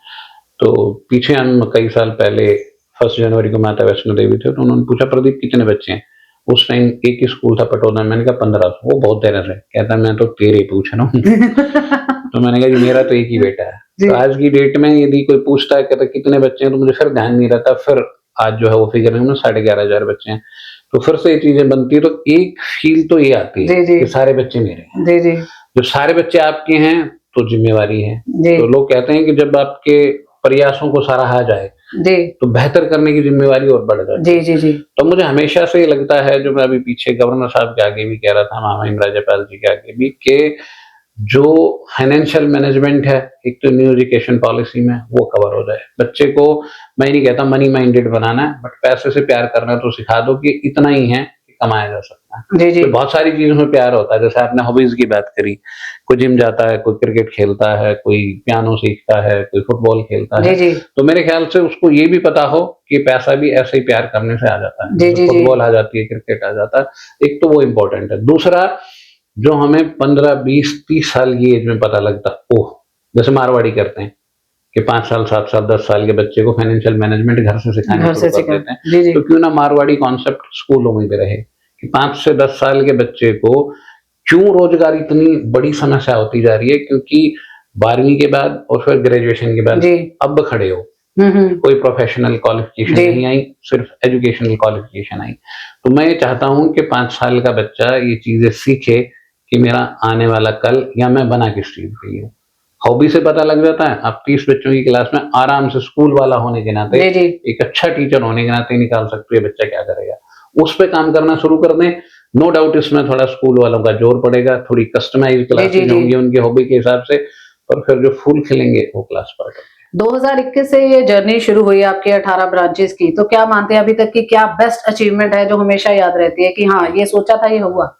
तो पीछे हम कई साल पहले 1 जनवरी को माता वैष्णो देवी थे, तो उन्होंने पूछा प्रदीप कितने बच्चे हैं? उस टाइम एक ही स्कूल था पटोदा, मैंने कहा 15। वो बहुत देर से कहता मैं तो तेरे पूछ रहा हूँ। तो मैंने कहा जी मेरा तो एक ही बेटा है। तो आज की डेट में यदि कोई पूछता है कहता कितने बच्चे हैं, तो मुझे फिर ध्यान नहीं रहता। फिर आज जो है वो फिगर में 11,500 बच्चे हैं। तो फिर से ये चीजें बनती है, तो एक फील तो ये आती है कि सारे बच्चे मेरे हैं। जी जी जब सारे बच्चे आपके हैं तो जिम्मेवारी है। जी तो लोग कहते हैं कि जब आपके प्रयासों को सराहा जाए जी तो बेहतर करने की जिम्मेवारी और बढ़ जाती है। जी जी जी तो मुझे हमेशा से ये लगता है, जो मैं अभी पीछे गवर्नर साहब के आगे भी कह रहा था, महामहिम राज्यपाल जी के आगे भी, कि जो फाइनेंशियल मैनेजमेंट है एक तो न्यू एजुकेशन पॉलिसी में वो कवर हो जाए। बच्चे को मैं नहीं कहता मनी माइंडेड बनाना है, बट पैसे से प्यार करना तो सिखा दो कि इतना ही है कि कमाया जा सकता है। जी जी तो बहुत सारी चीजों में प्यार होता है। जैसे आपने हॉबीज की बात करी, कोई जिम जाता है, कोई क्रिकेट खेलता है, कोई पियानो सीखता है, कोई फुटबॉल खेलता जी है। जी तो मेरे ख्याल से उसको ये भी पता हो कि पैसा भी ऐसे ही प्यार करने से आ जाता है। जी जी जी फुटबॉल आ जाती है, क्रिकेट आ जाता है। एक तो वो इम्पोर्टेंट है। दूसरा, जो हमें 15, 20, 30 साल की एज में पता लगता, ओह, जैसे मारवाड़ी करते हैं कि 5 साल, 7 साल, 10 साल के बच्चे को फाइनेंशियल मैनेजमेंट घर से सिखाना घर से शुरू कर सिखा देते हैं। जी जी तो क्यों ना मारवाड़ी कॉन्सेप्ट स्कूलों में भी रहे कि 5 से 10 साल के बच्चे को क्यों रोजगार इतनी बड़ी समस्या होती जा रही है? क्योंकि 12वीं के बाद और फिर ग्रेजुएशन के बाद जी। अब खड़े हो, कोई प्रोफेशनल क्वालिफिकेशन जी। नहीं आई, सिर्फ एजुकेशनल क्वालिफिकेशन आई। तो मैं ये चाहता हूँ कि 5 साल का बच्चा ये चीजें सीखे कि मेरा आने वाला कल या मैं बना किस चीज के लिए हूँ। हॉबी से पता लग जाता है। आप 30 बच्चों की क्लास में आराम से स्कूल वाला होने के नाते, जी, जी। एक अच्छा टीचर होने के नाते निकाल सकते हो ये बच्चा क्या करेगा। उस पे काम करना शुरू कर दें। नो डाउट इसमें थोड़ा स्कूल वालों का जोर पड़ेगा, थोड़ी कस्टमाइज्ड जी, जी, क्लासेस जी। होंगी उनके हॉबी के हिसाब से, और फिर जो फूल खिलेंगे वो क्लास पार्ट होंगे। 2021 से ये जर्नी शुरू हुई आपकी 18 ब्रांचेस की, तो क्या मानते हैं अभी तक की क्या बेस्ट अचीवमेंट है जो हमेशा याद रहती है कि हाँ ये सोचा था ये हुआ?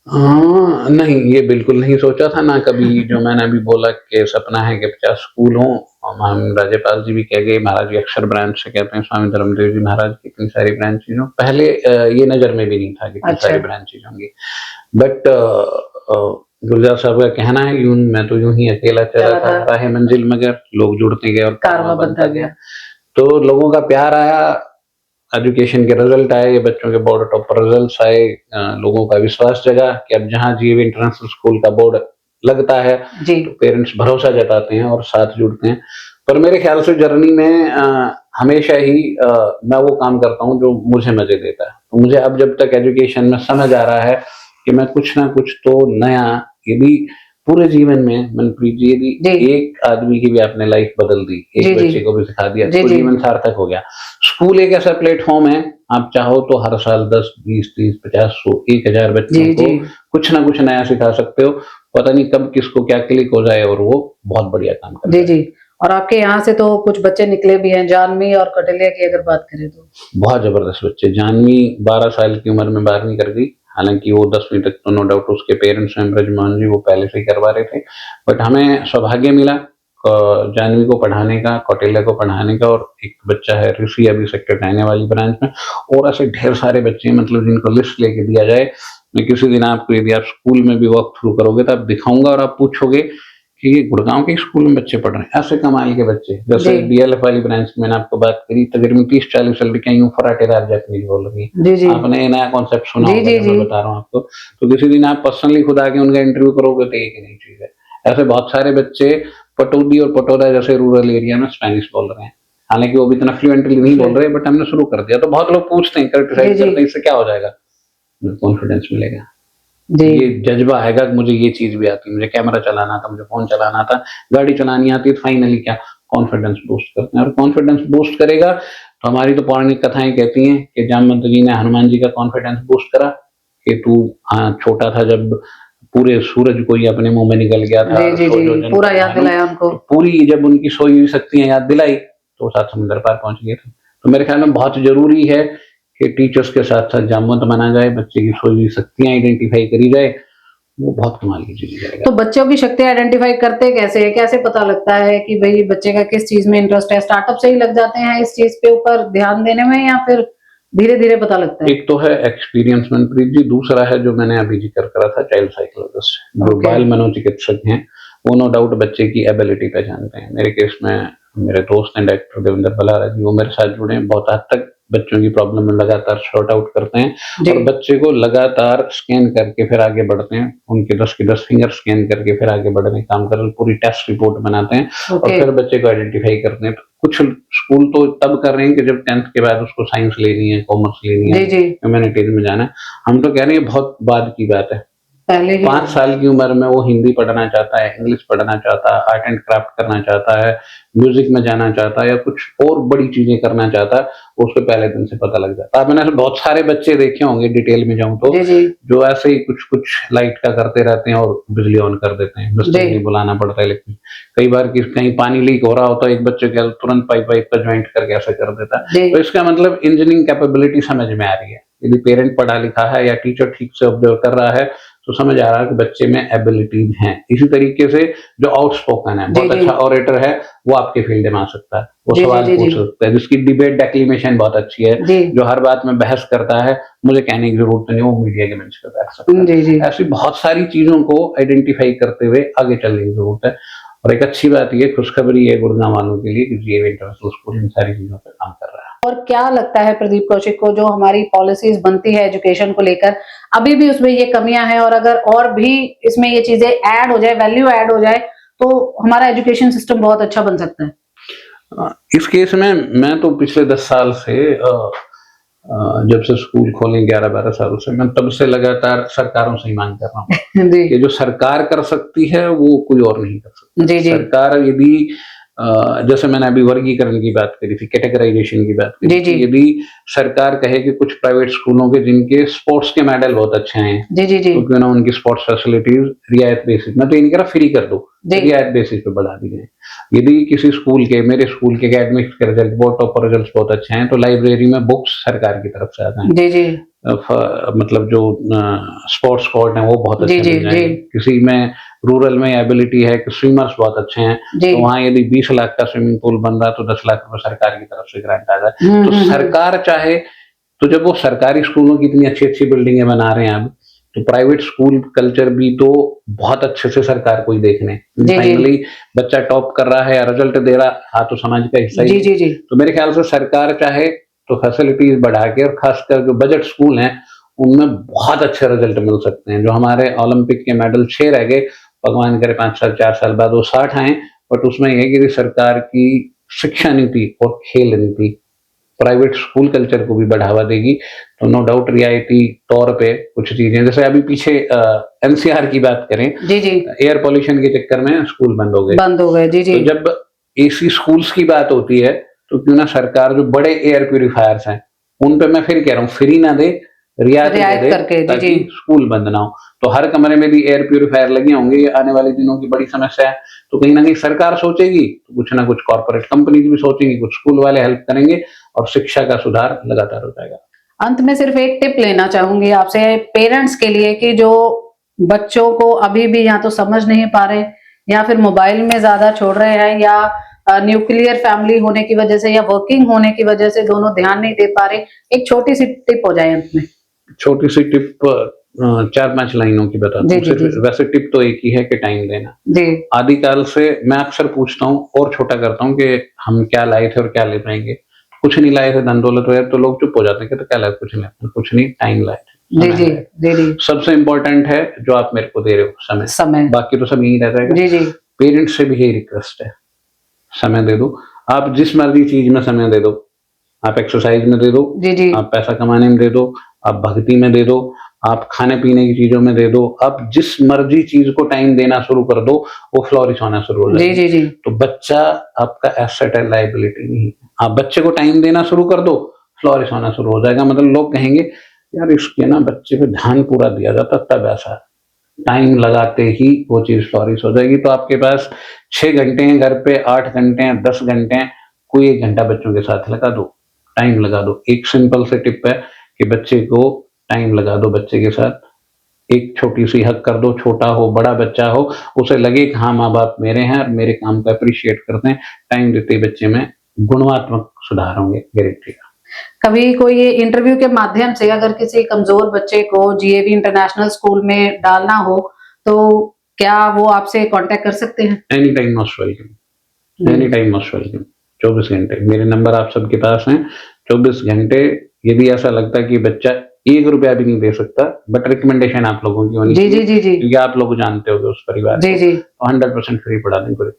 हाँ, नहीं, ये बिल्कुल नहीं सोचा था, ना कभी जो मैंने अभी बोला कि सपना है कि 50 स्कूल हों। हम राज्यपाल जी भी कह गए, महाराज जी अक्षर ब्रांच से कहते हैं, स्वामी धर्मदेव जी महाराज की इतनी सारी ब्रांचेज हों। पहले ये नज़र में भी नहीं था कि इतनी अच्छा। सारी ब्रांचेज होंगी। बट गुलजार साहब का कहना है, यूं मैं तो यूं ही अकेला चला था, राह मंजिल मगर लोग जुड़ते गए और कारवां बनता गया। तो लोगों का प्यार आया, एजुकेशन के रिजल्ट आए, ये बच्चों के बोर्ड टॉपर रिजल्ट्स आए, लोगों का विश्वास जगा कि अब जहां जीव इंटरनेशनल स्कूल का बोर्ड लगता है जी। तो पेरेंट्स भरोसा जताते हैं और साथ जुड़ते हैं। पर मेरे ख्याल से जर्नी में हमेशा ही मैं वो काम करता हूँ जो मुझे मजे देता है। तो मुझे अब जब तक एजुकेशन में समझ आ रहा है कि मैं कुछ ना कुछ तो नया, यदि पूरे जीवन में मनप्रीत जी यदि एक आदमी की भी आपने लाइफ बदल दी, एक बच्चे को भी सिखा दिया, तो जीवन सार्थक हो गया। स्कूल एक ऐसा प्लेटफॉर्म है, आप चाहो तो हर साल 10, 20, 30, 50, 100, 1000 बच्चों को कुछ ना कुछ नया सिखा सकते हो। पता नहीं कब किसको क्या क्लिक हो जाए और वो बहुत बढ़िया काम कर जी, जी। और आपके यहाँ से तो कुछ बच्चे निकले भी हैं, जानवी और कटलिया की अगर बात करें तो। बहुत जबरदस्त बच्चे। जानवी 12 साल की उम्र में 12वीं कर गई, हालांकि वो 10वीं तक तो नो डाउट उसके पेरेंट्स हैं ब्रजमोहन जी, वो पहले से ही करवा रहे थे। बट हमें सौभाग्य मिला जानवी को पढ़ाने का, कौटिल्य को पढ़ाने का, और एक बच्चा है ऋषि अभी सेक्टर 9 वाली ब्रांच में, और ऐसे ढेर सारे बच्चे मतलब जिनको लिस्ट लेके दिया जाए। मैं किसी दिन आपको, यदि आप स्कूल में भी वॉक थ्रू करोगे तो आप दिखाऊंगा और आप पूछोगे कि ये गुड़गांव के स्कूल में बच्चे पढ़ रहे हैं, ऐसे कमाल के बच्चे। जैसे डीएलएफ वाली ब्रांच में मैंने आपको बात करी, तकरीबन 30-40 लड़कियां यूं फराटेदार जापानीज बोल रही हैं। आपने नया कॉन्सेप्ट सुना होगा, मैं बता रहा हूँ आपको। तो किसी दिन आप पर्सनली खुद आके उनका इंटरव्यू करोगे तो एक ही नई चीज है। ऐसे बहुत सारे बच्चे पटौदी और पटौदा जैसे रूरल एरिया में स्पेनिश बोल रहे हैं, हालांकि वो भी इतना फ्लुएंटली नहीं बोल रहे, बट हमने शुरू कर दिया। तो बहुत लोग पूछते हैं, क्रिटिसाइज करते हैं, इससे क्या हो जाएगा? कॉन्फिडेंस मिलेगा, ये जज्बा आएगा कि मुझे ये चीज भी आती है, मुझे कैमरा चलाना था, मुझे फोन चलाना था, गाड़ी चलानी आती है। तो फाइनली क्या कॉन्फिडेंस बूस्ट करते हैं, और कॉन्फिडेंस बूस्ट करेगा तो हमारी तो पौराणिक कथाएं कहती हैं कि जामवंत जी ने हनुमान जी का कॉन्फिडेंस बूस्ट करा कि तू छोटा था जब पूरे सूरज को ही अपने मुंह में निकल गया था, पूरा याद दिलाया उनको, पूरी जब उनकी सोई हुई शक्तियां याद दिलाई तो 7 समुद्र पार पहुंच गए थे। तो मेरे ख्याल में बहुत जरूरी है कि टीचर्स के साथ साथ जामवंत बना जाए, बच्चे की सोई हुई शक्तियां आइडेंटिफाई करी जाए, वो बहुत कमाल की चीज है। तो बच्चों की शक्तियां आइडेंटिफाई करते कैसे, कैसे पता लगता है कि भाई बच्चे का किस चीज में इंटरेस्ट है? स्टार्टअप से ही लग जाते हैं इस चीज के ऊपर ध्यान देने में, या फिर धीरे धीरे पता लगता है? एक तो है एक्सपीरियंस मनप्रीत जी, दूसरा है जो मैंने अभी जिक्र करा था चाइल्ड साइकोलॉजिस्ट, जो बाल मनोचिकित्सक हैं, वो नो डाउट बच्चे की एबिलिटी पहचानते हैं। मेरे केस में मेरे दोस्त हैं डॉक्टर देवेंद्र बलारा जी, वो मेरे साथ जुड़े हैं, बहुत हद तक बच्चों की प्रॉब्लम में लगातार सॉर्ट आउट करते हैं और बच्चे को लगातार स्कैन करके फिर आगे बढ़ते हैं, उनके 10 के 10 फिंगर स्कैन करके फिर आगे बढ़ने का काम करते हैं, पूरी टेस्ट रिपोर्ट बनाते हैं और फिर बच्चे को आइडेंटिफाई करते हैं। तो कुछ स्कूल तो तब कर रहे हैं कि जब 10th के बाद उसको साइंस लेनी है, कॉमर्स लेनी है, ह्यूमैनिटीज में जाना है। हम तो कह रहे हैं बहुत बाद की बात है, 5 साल की उम्र में वो हिंदी पढ़ना चाहता है, इंग्लिश पढ़ना चाहता है, आर्ट एंड क्राफ्ट करना चाहता है, म्यूजिक में जाना चाहता है, या कुछ और बड़ी चीजें करना चाहता है, उसको पहले दिन से पता लग जाता है। मैंने बहुत सारे बच्चे देखे होंगे, डिटेल में जाऊं तो, जो ऐसे ही कुछ कुछ लाइट का करते रहते हैं और बिजली ऑन कर देते हैं, बस नहीं बुलाना पड़ता है। लेकिन कई बार कहीं पानी लीक हो रहा होता है, एक बच्चे के तुरंत पाइप का ज्वाइंट करके ऐसा कर देता है। तो इसका मतलब इंजीनियरिंग कैपेबिलिटी समझ में आ रही है। यदि पेरेंट पढ़ा लिखा है या टीचर ठीक से ऑब्जर्व कर रहा है तो समझ आ रहा है कि बच्चे में एबिलिटीज हैं। इसी तरीके से जो आउटस्पोकन है, बहुत अच्छा ऑरेटर है, वो आपके फील्ड में आ सकता है, वो सवाल पूछ सकता है, जिसकी डिबेट डेक्लेमेशन बहुत अच्छी है, जो हर बात में बहस करता है, मुझे कहने की जरूरत नहीं, वो मीडिया के मंच पर बैठ सकता है। ऐसी बहुत सारी चीजों को आइडेंटिफाई करते हुए आगे चलने की जरूरत है। और एक अच्छी बात ये खुशखबरी है गुड़गांव वालों के लिए कि जीएवी इंटरनेशनल स्कूल इन सारी चीजों पर काम कर रहा है। और क्या लगता है प्रदीप कौशिक को, जो हमारी पॉलिसीज बनती है एजुकेशन को लेकर, अभी भी उसमें ये कमियां हैं, और अगर और भी इसमें ये चीजें ऐड हो जाए, वैल्यू ऐड हो जाए, तो हमारा एजुकेशन सिस्टम बहुत अच्छा बन सकता है? इस केस में मैं तो पिछले 10 साल से जब से स्कूल खोले 11-12 साल से, मैं तब से लगातार सरकारों से ही मांग कर रहा हूँ जी कि जो सरकार कर सकती है वो कोई और नहीं कर सकता। जी जी सरकार यदि जैसे मैंने अभी वर्गीकरण की बात करी थी, कैटेगराइजेशन की बात करी जी थी, जी यदि सरकार कहे कि कुछ प्राइवेट स्कूलों के जिनके स्पोर्ट्स के मेडल बहुत अच्छे हैं, जी जी जी तो क्यों ना उनकी स्पोर्ट्स फैसिलिटीज रियायत बेसिस, मैं तो ये नहीं कह रहा फ्री कर दो, जी रियायत बेसिस पे बढ़ा दी जाए। यदि किसी स्कूल के, मेरे स्कूल के एकेडमिक्स के रिजल्ट, बहुत टॉपर रिजल्ट बहुत अच्छे हैं, तो लाइब्रेरी में बुक्स सरकार की तरफ से आ जाए। जी जी मतलब जो स्पोर्ट्स कोर्ट है वो बहुत जी अच्छे जी मिल जी जाएंगे। किसी में रूरल में एबिलिटी है कि स्विमर्स बहुत अच्छे हैं, जी तो वहां यदि 20 लाख का स्विमिंग पूल बन रहा है तो 10 लाख रुपए सरकार की तरफ से ग्रांट आ जाए। तो सरकार चाहे तो जब वो सरकारी स्कूलों की इतनी अच्छी अच्छी बिल्डिंगें बना रहे हैं अब, तो प्राइवेट स्कूल कल्चर भी तो बहुत अच्छे से सरकार को ही देखने। जी जी फाइनली बच्चा टॉप कर रहा है या रिजल्ट दे रहा है, तो समाज का हिस्सा ही जी है। जी जी तो मेरे ख्याल से सरकार चाहे तो फैसिलिटीज बढ़ा के, और खासकर जो बजट स्कूल हैं उनमें बहुत अच्छे रिजल्ट मिल सकते हैं। जो हमारे ओलंपिक के मेडल 6 रह गए, भगवान करे 5 साल 4 साल बाद वो 60 आए, बट उसमें यह कि सरकार की शिक्षा नीति और खेल नीति प्राइवेट स्कूल कल्चर को भी बढ़ावा देगी। तो नो डाउट रियायती तौर पे कुछ चीजें, जैसे अभी पीछे एनसीआर की बात करें, जी जी एयर पॉल्यूशन के चक्कर में स्कूल बंद हो गए। बंद हो गए। जी जी तो जब एसी स्कूल्स की बात होती है, तो क्यों ना सरकार जो बड़े एयर प्यूरिफायर्स हैं उन पे, मैं फिर कह रहा हूँ, फ्री ना दे, रियायत दे करके। जी ताकि जी स्कूल बंद ना हो। तो हर कमरे में भी एयर प्यूरिफायर लगे होंगे, ये आने वाले दिनों की बड़ी समस्या है। तो कहीं ना कहीं सरकार सोचेगी तो कुछ ना कुछ कॉर्पोरेट कंपनीज भी सोचेंगी, कुछ स्कूल वाले हेल्प करेंगे, और शिक्षा का सुधार लगातार हो जाएगा। अंत में सिर्फ एक टिप लेना चाहूंगी आपसे पेरेंट्स के लिए, कि जो बच्चों को अभी भी या तो समझ नहीं पा रहे, या फिर मोबाइल में ज्यादा छोड़ रहे हैं, या न्यूक्लियर फैमिली होने की वजह से या वर्किंग होने की वजह से दोनों ध्यान नहीं दे पा रहे, एक छोटी सी टिप हो जाए अंत में। छोटी सी टिप 4-5 लाइनों की बताता जी हूँ जी सिर्फ। जी वैसे टिप तो एक ही है कि टाइम देना। जी आदिकाल से मैं अक्सर पूछता हूँ और छोटा करता हूँ कि हम क्या लाए थे और क्या ले पाएंगे। कुछ नहीं लाए थे, धन दौलत वगैरह, तो लोग चुप हो जाते हैं कि तो क्या लाए, कुछ नहीं, कुछ नहीं, टाइम लाए थे, जी समय जी लाए थे। जी जी सबसे इंपॉर्टेंट है जो आप मेरे को दे रहे हो, समय। समय। बाकी तो सब यही रह जाएगा। जी जी पेरेंट्स से भी यही रिक्वेस्ट है, समय दे दो। आप जिस मर्जी चीज में समय दे दो, आप एक्सरसाइज में दे दो, जी जी आप पैसा कमाने में दे दो, आप भक्ति में दे दो, आप खाने पीने की चीजों में दे दो, आप जिस मर्जी चीज को टाइम देना शुरू कर दो, वो फ्लोरिश होना शुरू हो जी जाएगी। जी जी तो बच्चा आपका एसेट है, लायबिलिटी नहीं है। आप बच्चे को टाइम देना शुरू कर दो, फ्लोरिश होना शुरू हो जाएगा। मतलब लोग कहेंगे यार इसके ना बच्चे पे ध्यान पूरा दिया जाता, तब ऐसा टाइम लगाते ही वो चीज फ्लोरिश हो जाएगी। तो आपके पास 6 घंटे हैं घर पे, 8 घंटे हैं, 10 घंटे हैं, कोई 1 घंटा बच्चों के साथ लगा दो, टाइम लगा दो। एक सिंपल से टिप है कि बच्चे को टाइम लगा दो, बच्चे के साथ एक छोटी सी हक कर दो, छोटा हो बड़ा बच्चा हो, उसे लगे कि हाँ माँ बाप मेरे हैं और मेरे काम को अप्रिशिएट करते हैं। टाइम देते ही बच्चे में गुणात्मक सुधार होंगे, गारंटी का। कभी कोई ये इंटरव्यू के माध्यम से अगर किसी कमजोर बच्चे को जीएवी इंटरनेशनल स्कूल में डालना हो, तो क्या वो आपसे कांटेक्ट कर सकते हैं? Any time most welcome, any time most welcome. 24 घंटे मेरे नंबर आप सबके पास हैं। 24 घंटे यदि ऐसा लगता है कि बच्चा 1 रुपया भी नहीं दे सकता, बट रिकमेंडेशन आप लोगों की होनी जी चाहिए, जी जी जी क्योंकि आप लोग जानते होगे उस परिवार जी को, जी तो 100% फ्री पढ़ा देंगे।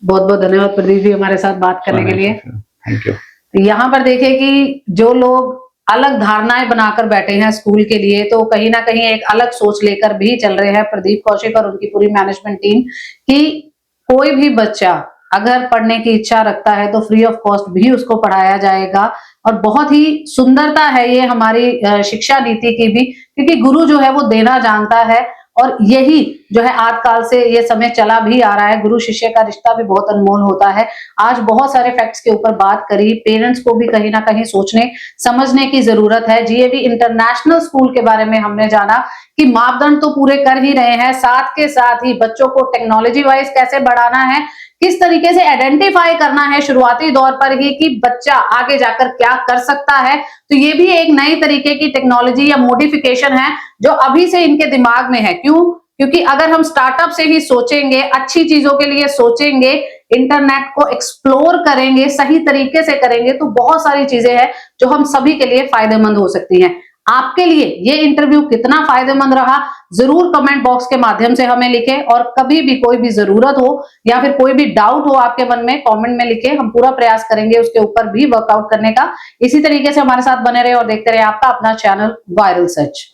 बहुत बहुत धन्यवाद प्रदीप जी हमारे साथ बात करने के लिए। Thank you. यहाँ पर देखिए कि जो लोग अलग धारणाएं बनाकर बैठे हैं स्कूल के लिए, तो कहीं ना कहीं एक अलग सोच लेकर भी चल रहे हैं प्रदीप कौशिक और उनकी पूरी मैनेजमेंट टीम, कि कोई भी बच्चा अगर पढ़ने की इच्छा रखता है तो फ्री ऑफ कॉस्ट भी उसको पढ़ाया जाएगा। और बहुत ही सुंदरता है ये हमारी शिक्षा नीति की भी, क्योंकि गुरु जो है वो देना जानता है, और यही जो है आदकाल से ये समय चला भी आ रहा है। गुरु शिष्य का रिश्ता भी बहुत अनमोल होता है। आज बहुत सारे फैक्ट्स के ऊपर बात करी, पेरेंट्स को भी कहीं ना कहीं सोचने समझने की जरूरत है। जीएवी इंटरनेशनल स्कूल के बारे में हमने जाना कि मापदंड तो पूरे कर ही रहे हैं, साथ के साथ ही बच्चों को टेक्नोलॉजी वाइज कैसे बढ़ाना है, किस तरीके से आइडेंटिफाई करना है शुरुआती दौर पर ही कि बच्चा आगे जाकर क्या कर सकता है। तो ये भी एक नई तरीके की टेक्नोलॉजी या मॉडिफिकेशन है जो अभी से इनके दिमाग में है। क्यों? क्योंकि अगर हम स्टार्टअप से ही सोचेंगे, अच्छी चीजों के लिए सोचेंगे, इंटरनेट को एक्सप्लोर करेंगे, सही तरीके से करेंगे, तो बहुत सारी चीजें हैं जो हम सभी के लिए फायदेमंद हो सकती हैं। आपके लिए ये इंटरव्यू कितना फायदेमंद रहा, जरूर कमेंट बॉक्स के माध्यम से हमें लिखें, और कभी भी कोई भी जरूरत हो या फिर कोई भी डाउट हो आपके मन में, कमेंट में लिखें। हम पूरा प्रयास करेंगे उसके ऊपर भी वर्कआउट करने का। इसी तरीके से हमारे साथ बने रहे और देखते रहे आपका अपना चैनल वायरल सर्च।